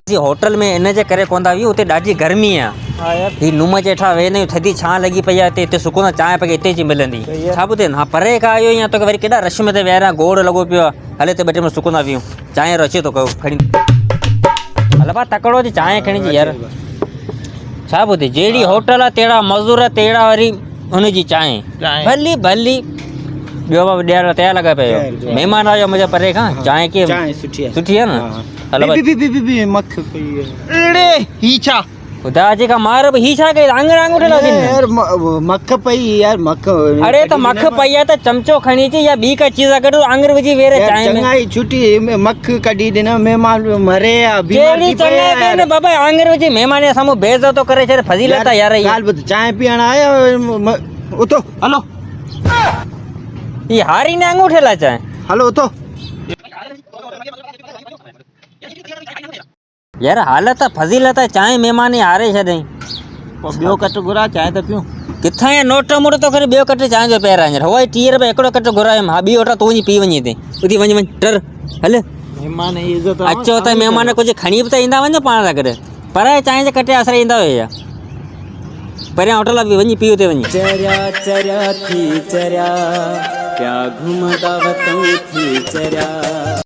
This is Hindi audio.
होटल में इन जे करे कोन था वी उते ॾाढी गर्मी आहे। हाँ यार ही नुम जे हेठां वेह नहीं थधी छां लगी पई आहे हिते सुकून चांहि पई हिते अची मिलंदी सही आहे। छा ॿुधे हा परे खां आयो या तो वरी केॾा रश में ते वेहारियां गोड़ लॻो पियो आहे हले त ॿ टे मिंट सुकून था वियूं चांहि अचे थो कयो खणी हल भा तकड़ो जी चांहि खणी जी यार छा ॿुधे जहिड़ी होटल आहे तहिड़ा मज़दूर तहिड़ा वरी हुनजी चांहि भली भली ॿियो बाबा ॾियण तयारु लॻा पियो महिमान आयो मुंहिंजे परे खां चांहि कीअं चाय सुठी है। सुठी आहे न हलो बी बी बी बी मख पई है। अरे ही छा ख़ुदा जी का मार ही छा कई आंगण आंगूठ लॻी यार मख पई यार मख। अरे तो मख पई आहे त चमचो खणी अची या ॿी का चीज़ कढो आंगर विझी वेरे चांहि में चंगाई छुट्टी मख कढी ॾिना महिमान मरे या बीमार केड़ी थी पए चंगा यार। कने बाबा आंगर विझी महिमान जे साम्हूं बेइज्जत तो करे छे फजीलत आहे यार ये ॻाल्हि ॿुध चांहि पीअण आया उतो हलो ये हारी ने अंगूठे ला चांहि हलो उतो यार हालत फजीलत आहे चांहि महिमान ई हारे छॾई ॿियो कट घुरा चांहि त पियूं किथां ये नोट मुड़ तो करे ॿियो कट चांहि जो पैर हींअर हवा 30 रुपया हिकिड़ो कट घुरायमि हा ॿी वठा तूं वञी पी वञी हिते उथी वञ टर हल महिमान जी इज़त अचो त महिमान कुझु खणी बि त ईंदा वञो पाण सां गॾु पर चांहि जे कटे आसरे ईंदा हुया परियां होटल बि वञी पी उते वञी चरिया चरिया थी चरिया क्या घुमदा वतों थी चरिया।